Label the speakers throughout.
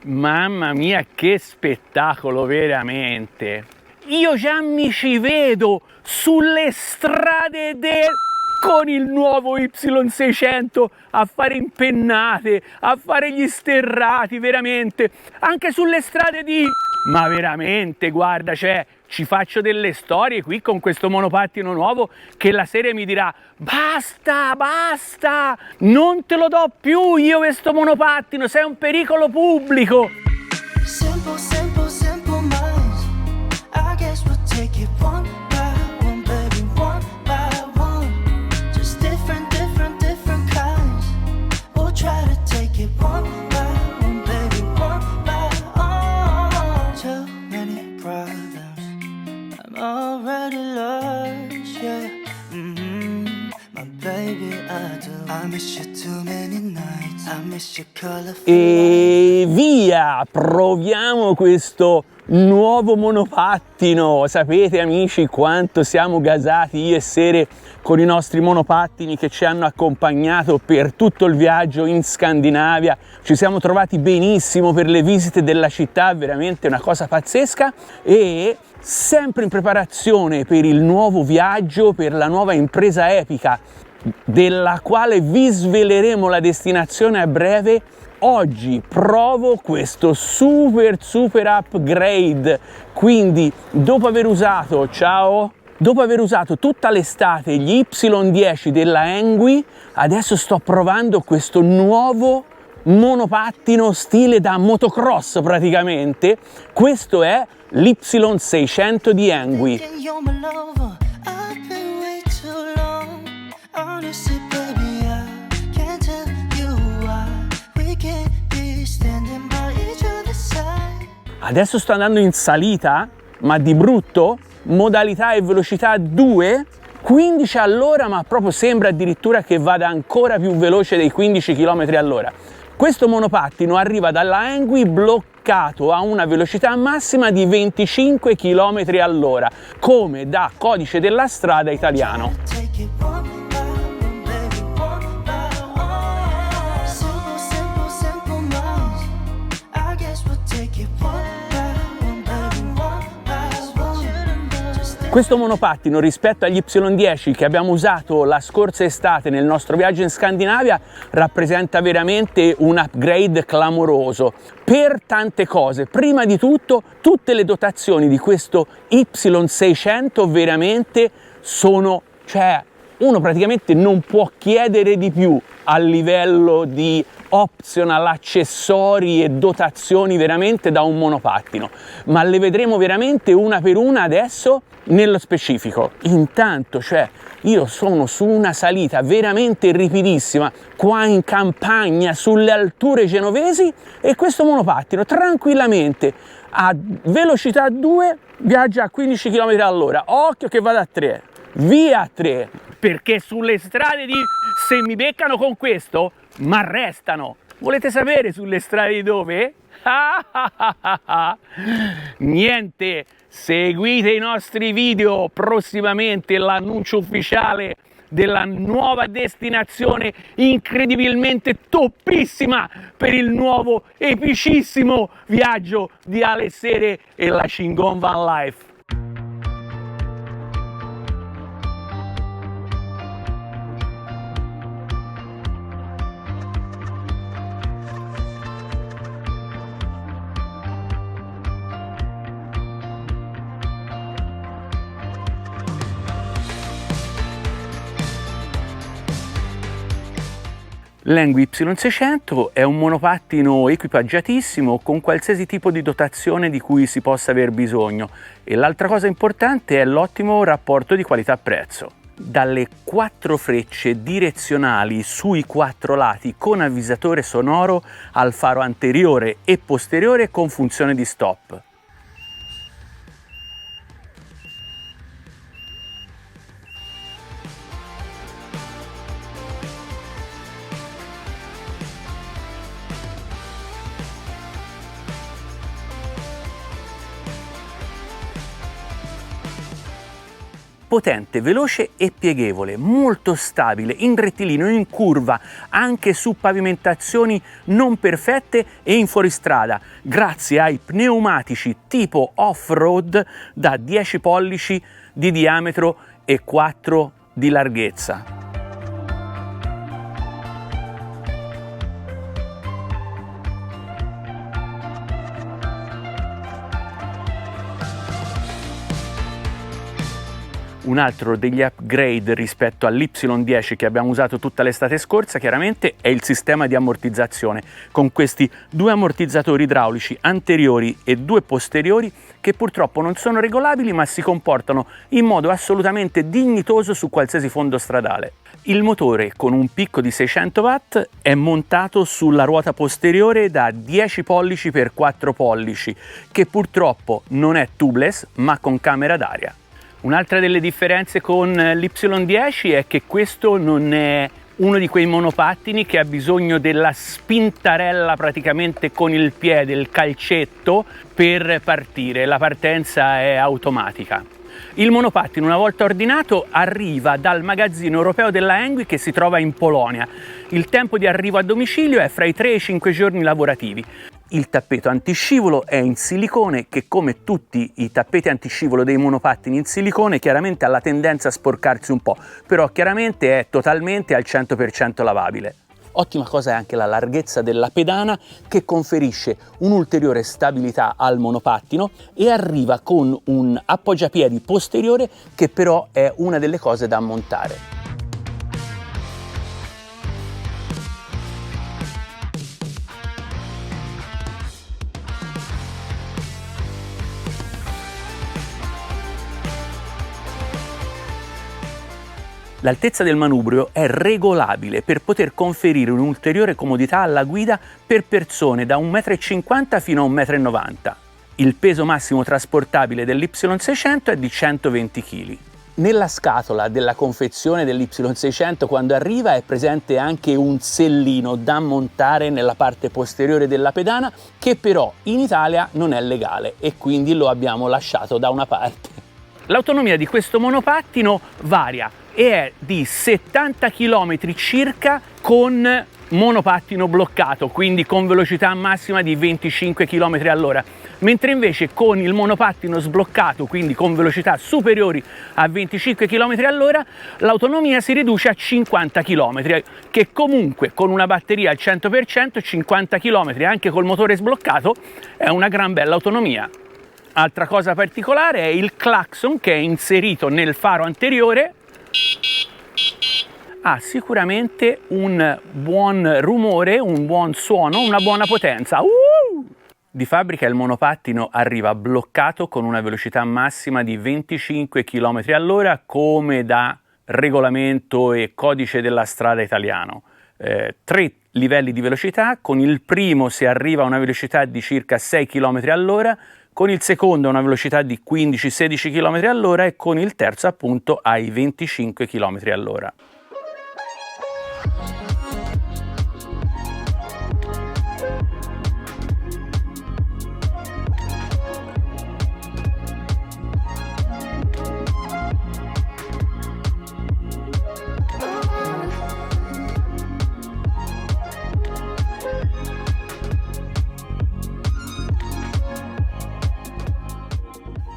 Speaker 1: Mamma mia, che spettacolo veramente! Io già mi ci vedo sulle strade con il nuovo Y600 a fare impennate, a fare gli sterrati, veramente, anche sulle strade di... Ma veramente, guarda, cioè, ci faccio delle storie qui con questo monopattino nuovo che la serie mi dirà basta, basta, non te lo do più io questo monopattino, sei un pericolo pubblico.
Speaker 2: Simple, simple, simple minds. I guess we'll take it one by one, baby, one by one. Just different, different, different kinds. We'll try to take it one by one, baby, one by one. Too many problems, I'm already lost, yeah. My baby, I do. I miss you too many nights. I miss your colorful.
Speaker 1: E via, proviamo questo nuovo monopattino. Sapete amici quanto siamo gasati io e Sere con i nostri monopattini che ci hanno accompagnato per tutto il viaggio in Scandinavia. Ci siamo trovati benissimo per le visite della città, veramente una cosa pazzesca, e sempre in preparazione per il nuovo viaggio, per la nuova impresa epica della quale vi sveleremo la destinazione a breve. Oggi provo questo super upgrade, quindi dopo aver usato tutta l'estate gli Y10 della Engui, adesso sto provando questo nuovo monopattino stile da motocross praticamente. Questo è l'Y600 di Engui.
Speaker 2: You're my lover. I've been way too long. Honestly, baby, I can't tell you why. We can't be standing by each other's side.
Speaker 1: Adesso sto andando in salita, ma di brutto, modalità e velocità 2, 15 all'ora, ma proprio sembra addirittura che vada ancora più veloce dei 15 km all'ora. Questo monopattino arriva dalla Engui bloccato a una velocità massima di 25 km all'ora, come da codice della strada italiano.
Speaker 2: Take it one by one, baby, one by one. Simple, simple, simple minds. I guess we'll take it one by one, baby, one by one. Just
Speaker 1: Questo monopattino rispetto agli Y10 che abbiamo usato la scorsa estate nel nostro viaggio in Scandinavia rappresenta veramente un upgrade clamoroso per tante cose. Prima di tutto, tutte le dotazioni di questo Y600 veramente sono, cioè, uno praticamente non può chiedere di più a livello di optional, accessori e dotazioni veramente da un monopattino, ma le vedremo veramente una per una adesso nello specifico. Intanto, cioè, io sono su una salita veramente ripidissima qua in campagna sulle alture genovesi e questo monopattino tranquillamente a velocità 2 viaggia a 15 km all'ora. Occhio che vada a 3, via a 3, perché sulle strade di... se mi beccano con questo, m'arrestano. Volete sapere sulle strade di dove? Niente, seguite i nostri video, prossimamente l'annuncio ufficiale della nuova destinazione incredibilmente toppissima per il nuovo epicissimo viaggio di Ale e Sere e la Shingon Van Life. L'Engui Y600 è un monopattino equipaggiatissimo con qualsiasi tipo di dotazione di cui si possa aver bisogno, e l'altra cosa importante è l'ottimo rapporto di qualità-prezzo. Dalle 4 frecce direzionali sui 4 lati con avvisatore sonoro al faro anteriore e posteriore con funzione di stop. potente, veloce e pieghevole, molto stabile, in rettilineo, in curva, anche su pavimentazioni non perfette e in fuoristrada, grazie ai pneumatici tipo off-road da 10 pollici di diametro e 4 di larghezza. Un altro degli upgrade rispetto all'Y10 che abbiamo usato tutta l'estate scorsa chiaramente è il sistema di ammortizzazione, con questi due ammortizzatori idraulici anteriori e due posteriori che purtroppo non sono regolabili ma si comportano in modo assolutamente dignitoso su qualsiasi fondo stradale. Il motore con un picco di 600 watt è montato sulla ruota posteriore da 10 pollici x 4 pollici che purtroppo non è tubeless ma con camera d'aria. Un'altra delle differenze con l'Y10 è che questo non è uno di quei monopattini che ha bisogno della spintarella praticamente con il piede, il calcetto, per partire. La partenza è automatica. Il monopattino, una volta ordinato, arriva dal magazzino europeo della Engui che si trova in Polonia. Il tempo di arrivo a domicilio è fra i 3 e i 5 giorni lavorativi. Il tappeto antiscivolo è in silicone che, come tutti i tappeti antiscivolo dei monopattini in silicone, chiaramente ha la tendenza a sporcarsi un po', però chiaramente è totalmente al 100% lavabile. Ottima cosa è anche la larghezza della pedana che conferisce un'ulteriore stabilità al monopattino e arriva con un appoggiapiedi posteriore che però è una delle cose da montare. L'altezza del manubrio è regolabile per poter conferire un'ulteriore comodità alla guida per persone da 1,50 m fino a 1,90 m. Il peso massimo trasportabile dell'Y600 è di 120 kg. Nella scatola della confezione dell'Y600 quando arriva è presente anche un sellino da montare nella parte posteriore della pedana che però in Italia non è legale e quindi lo abbiamo lasciato da una parte. L'autonomia di questo monopattino varia e è di 70 km circa con monopattino bloccato, quindi con velocità massima di 25 km all'ora, mentre invece con il monopattino sbloccato, quindi con velocità superiori a 25 km all'ora, l'autonomia si riduce a 50 km, che comunque con una batteria al 100%, 50 km anche col motore sbloccato è una gran bella autonomia. Altra cosa particolare è il clacson che è inserito nel faro anteriore. Ha sicuramente un buon rumore, un buon suono, una buona potenza. Di fabbrica il monopattino arriva bloccato con una velocità massima di 25 km all'ora come da regolamento e codice della strada italiano. 3 livelli di velocità, con il primo si arriva a una velocità di circa 6 km all'ora, con il secondo a una velocità di 15-16 km all'ora e con il terzo appunto ai 25 km all'ora.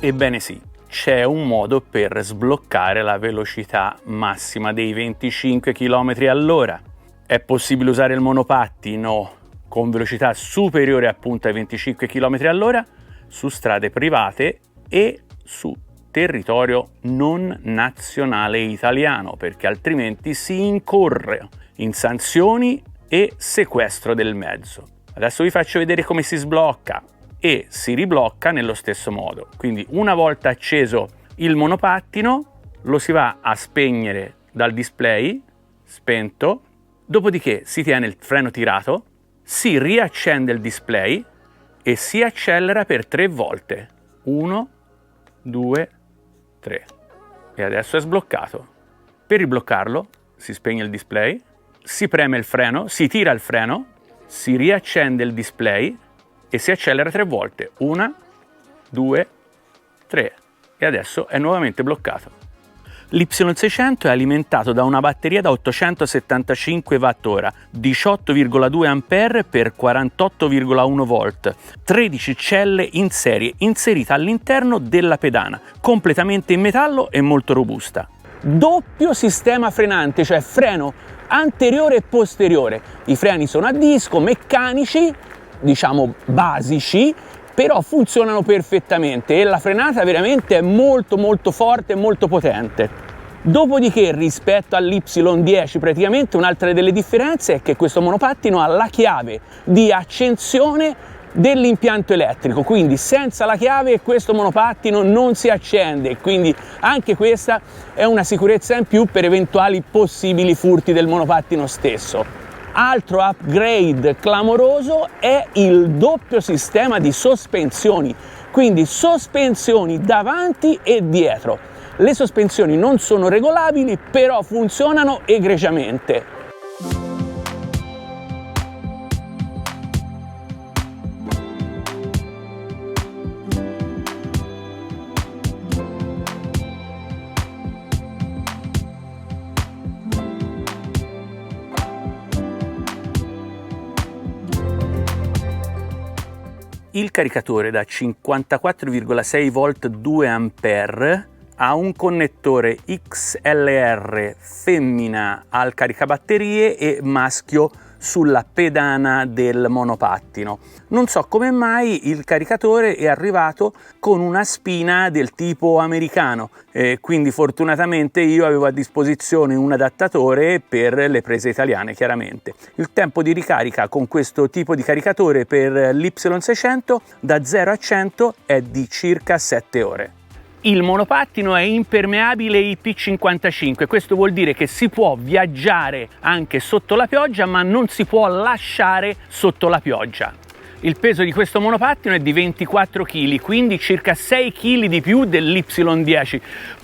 Speaker 1: Ebbene sì, c'è un modo per sbloccare la velocità massima dei 25 km all'ora. È possibile usare il monopattino con velocità superiore appunto ai 25 km all'ora su strade private e su territorio non nazionale italiano, perché altrimenti si incorre in sanzioni e sequestro del mezzo. Adesso vi faccio vedere come si sblocca. E si riblocca nello stesso modo. Quindi una volta acceso il monopattino lo si va a spegnere dal display, spento, dopodiché si tiene il freno tirato, si riaccende il display e si accelera per 3 volte. 1, 2, 3. E adesso è sbloccato. Per ribloccarlo si spegne il display, si preme il freno, si tira il freno, si riaccende il display e si accelera 3 volte. 1, 2, 3. E adesso è nuovamente bloccato. L'Y600 è alimentato da una batteria da 875 Wh, 18,2 A per 48,1 V, 13 celle in serie inserite all'interno della pedana, completamente in metallo e molto robusta. Doppio sistema frenante, cioè freno anteriore e posteriore. I freni sono a disco, meccanici, diciamo basici, però funzionano perfettamente e la frenata veramente è molto forte e molto potente. Dopodiché, rispetto all'Y10 praticamente un'altra delle differenze è che questo monopattino ha la chiave di accensione dell'impianto elettrico, quindi senza la chiave questo monopattino non si accende, quindi anche questa è una sicurezza in più per eventuali possibili furti del monopattino stesso. Altro upgrade clamoroso è il doppio sistema di sospensioni, quindi sospensioni davanti e dietro. Le sospensioni non sono regolabili, però funzionano egregiamente. Il caricatore da 54,6 V 2 A ha un connettore XLR femmina al caricabatterie e maschio sulla pedana del monopattino. Non so come mai il caricatore è arrivato con una spina del tipo americano, quindi fortunatamente io avevo a disposizione un adattatore per le prese italiane, chiaramente. Il tempo di ricarica con questo tipo di caricatore per l'Y600 da 0 a 100 è di circa 7 ore. Il monopattino è impermeabile IP55, questo vuol dire che si può viaggiare anche sotto la pioggia, ma non si può lasciare sotto la pioggia. Il peso di questo monopattino è di 24 kg, quindi circa 6 kg di più dell'Y10.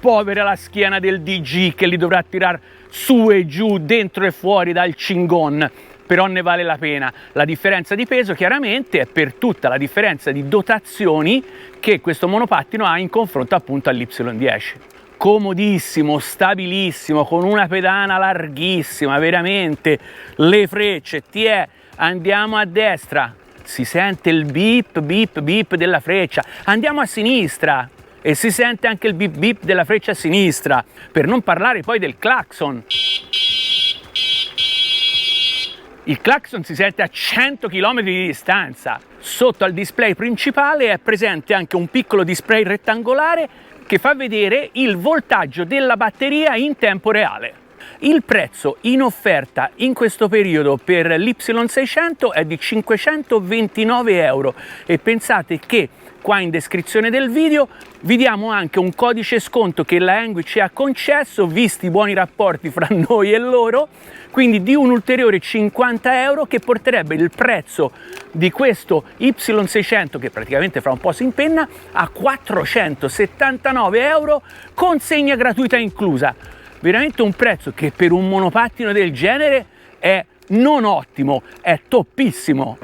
Speaker 1: Povera la schiena del DG che li dovrà tirare su e giù, dentro e fuori dal cingon. Però ne vale la pena. La differenza di peso chiaramente è per tutta la differenza di dotazioni che questo monopattino ha in confronto appunto all'Y10. Comodissimo, stabilissimo, con una pedana larghissima, veramente, le frecce, andiamo a destra, si sente il beep beep beep della freccia, andiamo a sinistra e si sente anche il beep beep della freccia a sinistra, per non parlare poi del clacson. Il clacson si sente a 100 km di distanza. Sotto al display principale è presente anche un piccolo display rettangolare che fa vedere il voltaggio della batteria in tempo reale. Il prezzo in offerta in questo periodo per l'Y600 è di 529 euro e pensate che qua in descrizione del video vi diamo anche un codice sconto che la Engui ci ha concesso, visti i buoni rapporti fra noi e loro, quindi di un ulteriore 50 euro che porterebbe il prezzo di questo Y600, che praticamente fra un po' si impenna, a 479 euro, consegna gratuita inclusa. Veramente un prezzo che per un monopattino del genere è non ottimo, è toppissimo.